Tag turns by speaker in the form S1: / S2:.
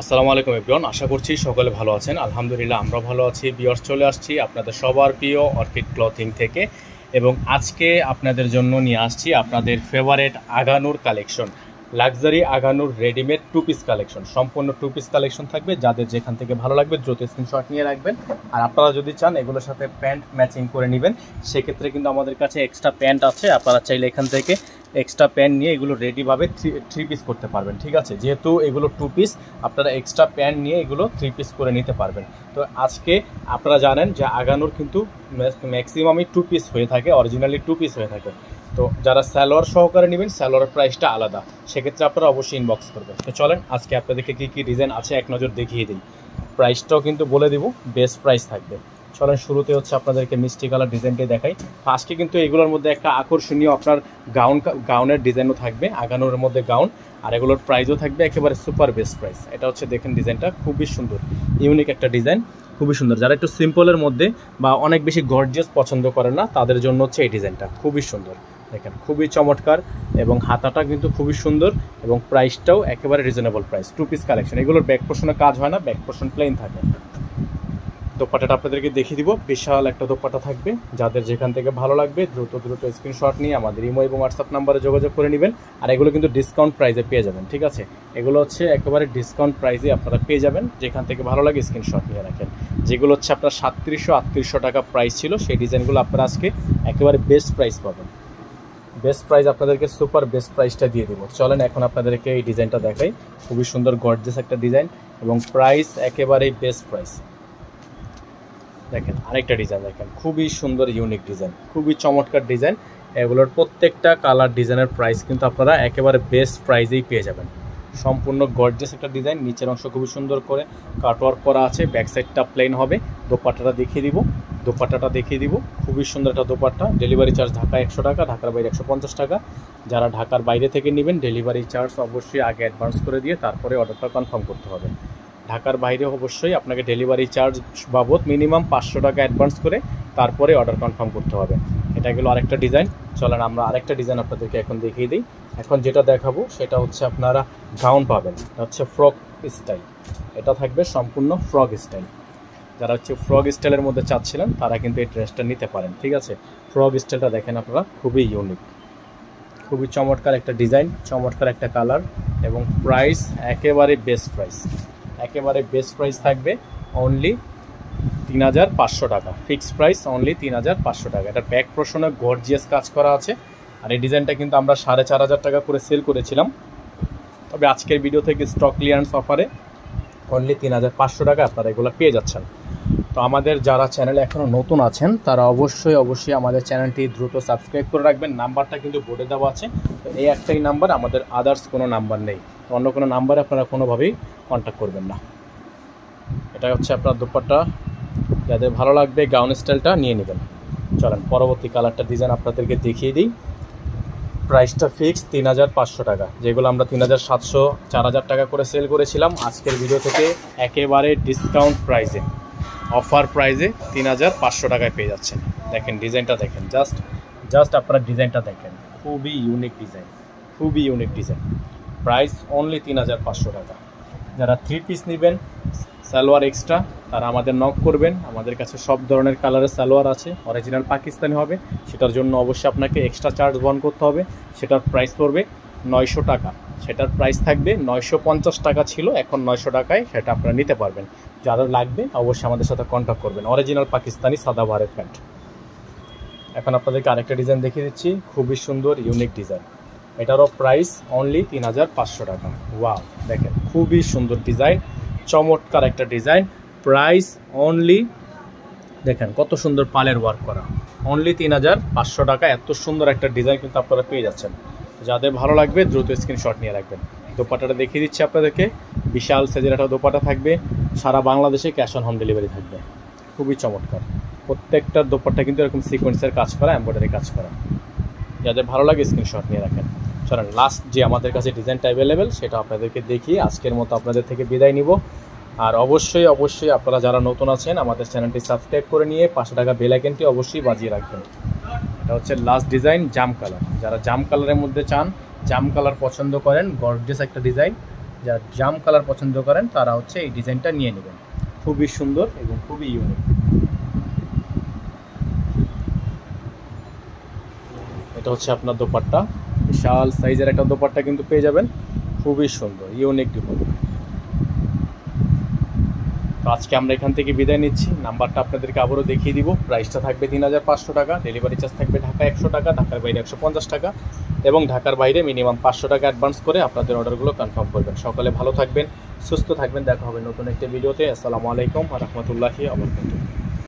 S1: আসসালামু আলাইকুম এভরিওয়ান, আশা করছি সকলে ভালো আছেন। আলহামদুলিল্লাহ আমরা ভালো আছি। ভিউয়ার্স, চলে আসছি আপনাদের সবার প্রিয় অর্কিড ক্লথিং থেকে এবং আজকে আপনাদের জন্য নিয়ে আসছি আপনাদের favourite Aghanoor collection, luxury Aghanoor readymade two piece collection. সম্পূর্ণ টু পিস কালেকশন থাকবে, যাদের যেখান থেকে ভালো লাগবে দ্রুত স্ক্রিনশট নিয়ে রাখবেন। আর আপনারা যদি চান এগুলোর সাথে প্যান্ট ম্যাচিং করে নেবেন, সেক্ষেত্রে কিন্তু আমাদের কাছে এক্সট্রা প্যান্ট আছে। আপনারা চাইলে এখান থেকে এক্সট্রা প্যান্ট নিয়ে এগুলো রেডিভাবে থ্রি পিস করতে পারবেন। ঠিক আছে, যেহেতু এগুলো টু পিস, আপনারা এক্সট্রা প্যান্ট নিয়ে এগুলো থ্রি পিস করে নিতে পারবেন। তো আজকে আপনারা জানেন যে আগানুর কিন্তু ম্যাক্সিমামই টু পিস হয়ে থাকে, অরিজিনালি টু পিস হয়ে থাকে। তো যারা সালোয়ার সহকারে নেবেন, সালোয়ারের প্রাইসটা আলাদা, সেক্ষেত্রে আপনারা অবশ্যই ইনবক্স করবেন। তো চলেন আজকে আপনাদেরকে কী কী ডিজাইন আছে এক নজর দেখিয়ে দিই। প্রাইসটাও কিন্তু বলে দিব, বেস্ট প্রাইস থাকবে। চলেন শুরুতে হচ্ছে আপনাদেরকে মিষ্টি কালার ডিজাইনটাই দেখাই। ফার্স্টে কিন্তু এগুলোর মধ্যে একটা আকর্ষণীয় আপনার গাউনের ডিজাইনও থাকবে, আগানোর মধ্যে গাউন। আর এগুলোর প্রাইসও থাকবে একেবারে সুপার বেস্ট প্রাইস। এটা হচ্ছে দেখেন ডিজাইনটা খুবই সুন্দর, ইউনিক একটা ডিজাইন, খুবই সুন্দর। যারা একটু সিম্পলের মধ্যে বা অনেক বেশি গর্জিয়াস পছন্দ করেন না, তাদের জন্য হচ্ছে এই ডিজাইনটা খুবই সুন্দর। দেখেন খুবই চমৎকার এবং হাতাটা কিন্তু খুবই সুন্দর এবং প্রাইসটাও একেবারে reasonable price. Two piece collection, এগুলোর ব্যাক পোর্শনে কাজ হয় না, ব্যাক পোর্শন প্লেন থাকে। দোপাট্টাটা আপনাদেরকে দেখিয়ে দিব, বিশাল একটা দোপাট্টা থাকবে। যাদের যেখান থেকে ভালো লাগবে দ্রুত স্ক্রিনশট নিয়ে আমাদের ইমো এবং হোয়াটসঅ্যাপ নাম্বারে যোগাযোগ করে নেবেন। আর এগুলো কিন্তু ডিসকাউন্ট প্রাইসে পেয়ে যাবেন। ঠিক আছে, এগুলো হচ্ছে একেবারে ডিসকাউন্ট প্রাইসে আপনারা পেয়ে যাবেন। যেখান থেকে ভালো লাগে স্ক্রিনশট নিয়ে রাখেন। যেগুলো হচ্ছে আপনার 3700-3800 টাকা প্রাইস ছিল, সেই ডিজাইনগুলো আপনারা আজকে একেবারে বেস্ট প্রাইস পাবেন। বেস্ট প্রাইস আপনাদেরকে সুপার বেস্ট প্রাইসটা দিয়ে দিব। চলেন এখন আপনাদেরকে এই ডিজাইনটা দেখাই, খুবই সুন্দর গর্জিয়াস একটা ডিজাইন এবং প্রাইস একেবারেই বেস্ট প্রাইস। দেখেন আরেকটা ডিজাইন, দেখেন খুবই সুন্দর ইউনিক ডিজাইন, খুবই চমৎকার ডিজাইন। এগুলোর প্রত্যেকটা কালার ডিজাইনের প্রাইস কিন্তু আপনারা একেবারে বেস্ট প্রাইসেই পেয়ে যাবেন। সম্পূর্ণ গর্জিয়াস একটা ডিজাইন, নিচের অংশ খুবই সুন্দর করে কাটওয়ার্ক করা আছে, ব্যাক সাইডটা প্লেন হবে। দোপাট্টাটা দেখিয়ে দিব, খুবই সুন্দর একটা দোপাট্টা। ডেলিভারি চার্জ ঢাকা 100 টাকা, ঢাকার বাইরে 150 টাকা। যারা ঢাকার বাইরে থেকে নেবেন ডেলিভারি চার্জ অবশ্যই আগে অ্যাডভান্স করে দিয়ে তারপরে অর্ডারটা কনফার্ম করতে হবে। ঢাকার বাইরে অবশ্যই আপনাকে ডেলিভারি চার্জ বাবদ মিনিমাম 500 টাকা অ্যাডভান্স করে তারপরে অর্ডার কনফার্ম করতে হবে। এটা গেলো আরেকটা ডিজাইন। চলেন আমরা আরেকটা ডিজাইন আপনাদেরকে এখন দেখিয়ে দিই। এখন যেটা দেখাবো সেটা হচ্ছে আপনারা গাউন পাবেন, এটা হচ্ছে ফ্রক স্টাইল। এটা থাকবে সম্পূর্ণ ফ্রক স্টাইল। যারা হচ্ছে ফ্রক স্টাইলের মধ্যে চাচ্ছিলেন তারা কিন্তু এই ড্রেসটা নিতে পারেন। ঠিক আছে, ফ্রক স্টাইলটা দেখেন আপনারা, খুবই ইউনিক, খুবই চমৎকার একটা ডিজাইন, চমৎকার একটা কালার এবং প্রাইস একেবারে বেস্ট প্রাইস। একেবারে বেস্ট প্রাইস থাকবে অনলি 3500 টাকা, ফিক্সড প্রাইস অনলি 3500 টাকা। এটা ব্যাক পোর্শনে গর্জিয়াস কাজ করা আছে। আর এই ডিজাইনটা কিন্তু আমরা 4500 টাকা করে সেল করেছিলাম, তবে আজকের ভিডিও থেকে স্টক ক্লিয়ারেন্স অফারে অনলি 3500 টাকা আপনারা এগুলো পেয়ে যাচ্ছেন। তো আমাদের যারা চ্যানেলে এখনও নতুন আছেন তারা অবশ্যই আমাদের চ্যানেলটি দ্রুত সাবস্ক্রাইব করে রাখবেন। নাম্বারটা কিন্তু বোর্ডে দেওয়া আছে, তো এই একটাই নাম্বার, আমাদের আদার্স কোনো নাম্বার নেই। তো অন্য কোনো নাম্বারে আপনারা কোনোভাবেই কন্ট্যাক্ট করবেন না। এটা হচ্ছে আপনার দোপাট্টা, যাদের ভালো লাগবে গাউন স্টাইলটা নিয়ে নেবেন। চলেন পরবর্তী কালারটা ডিজাইন আপনাদেরকে দেখিয়ে দিই। প্রাইসটা ফিক্স 3500 টাকা, যেগুলো আমরা 3700-4000 টাকা করে সেল করেছিলাম, আজকের ভিডিও থেকে একেবারে ডিসকাউন্ট প্রাইসে, অফার প্রাইসে 3500 টাকায় পেয়ে যাচ্ছেন। দেখেন ডিজাইনটা দেখেন, জাস্ট আপনারা ডিজাইনটা দেখেন, খুবই ইউনিক ডিজাইন। প্রাইস অনলি 3500 টাকা। যারা থ্রি পিস নেবেন সালোয়ার এক্সট্রা, তারা আমাদের নক করবেন। আমাদের কাছে সব ধরনের কালারের সালোয়ার আছে, অরিজিনাল পাকিস্তানি হবে, সেটার জন্য অবশ্যই আপনাকে এক্সট্রা চার্জ বহন করতে হবে। সেটার প্রাইস পড়বে 900 টাকা। সেটার প্রাইস থাকবে 950 টাকা ছিল, এখন 900 টাকায় সেটা আপনারা নিতে পারবেন। যাদের লাগবে অবশ্যই আমাদের সাথে কন্ট্যাক্ট করবেন। অরিজিনাল পাকিস্তানি সাদাবাহারের প্যান্ট। এখন আপনাদেরকে আরেকটা ডিজাইন দেখিয়ে দিচ্ছি, খুবই সুন্দর ইউনিক ডিজাইন। এটারও প্রাইস অনলি 3500 টাকা। ওয়াও, দেখেন খুবই সুন্দর ডিজাইন, চমৎকার একটা ডিজাইন। প্রাইস অনলি, দেখেন কত সুন্দর পালের ওয়ার্ক করা, অনলি 3500 টাকা। এত সুন্দর একটা ডিজাইন কিন্তু আপনারা পেয়ে যাচ্ছেন। যাদের ভালো লাগবে দ্রুত স্ক্রিনশট নিয়ে রাখবেন। দোপাট্টাটা দেখিয়ে দিচ্ছি আপনাদেরকে, বিশাল সাইজের একটা দোপাট্টা থাকবে, সারা বাংলাদেশে ক্যাশ অন হোম ডেলিভারি থাকবে। খুবই চমৎকার, প্রত্যেকটা দোপাট্টা কিন্তু এরকম সিকোয়েন্সের কাজ করা, এমব্রয়ডারি কাজ করা। যাদের ভালো লাগে স্ক্রিনশট নিয়ে রাখেন। চলেন লাস্ট যে আমাদের কাছে ডিজাইনটা অ্যাভেলেবেল সেটা আপনাদেরকে দেখিয়ে আজকের মতো আপনাদের থেকে বিদায় নিব। আর অবশ্যই আপনারা যারা নতুন আছেন আমাদের চ্যানেলটি সাবস্ক্রাইব করে নিয়ে পাশে টাকা বেল আইকনটি অবশ্যই বাজিয়ে রাখবেন। এটা হচ্ছে লাস্ট ডিজাইন, জাম কালার। যারা জাম কালারের মধ্যে চান, জাম কালার পছন্দ করেন, গর্জিয়াস একটা ডিজাইন, যারা জাম কালার পছন্দ করেন তারা হচ্ছে এই ডিজাইনটা নিয়ে নেবেন। খুবই সুন্দর এবং খুবই ইউনিক। এটা হচ্ছে আপনার দোপাট্টা, বিশাল সাইজের একটা দোপাট্টা কিন্তু পেয়ে যাবেন, খুবই সুন্দর ইউনিক দোপাট্টা। তো আজকে আমরা এখান থেকে বিদায় নিচ্ছি। নাম্বারটা আপনাদেরকে আবারও দেখিয়ে দিব। প্রাইসটা থাকবে 3500 টাকা, ডেলিভারি চার্জ থাকবে ঢাকা 100 টাকা, ঢাকার বাইরে 150 টাকা এবং ঢাকার বাইরে মিনিমাম 500 টাকা অ্যাডভান্স করে আপনাদের অর্ডারগুলো কনফার্ম করবেন। সকালে ভালো থাকবেন, সুস্থ থাকবেন, দেখা হবে নতুন একটা ভিডিওতে। আসসালামু আলাইকুম ওয়া রাহমাতুল্লাহি ওয়া বারাকাতুহু।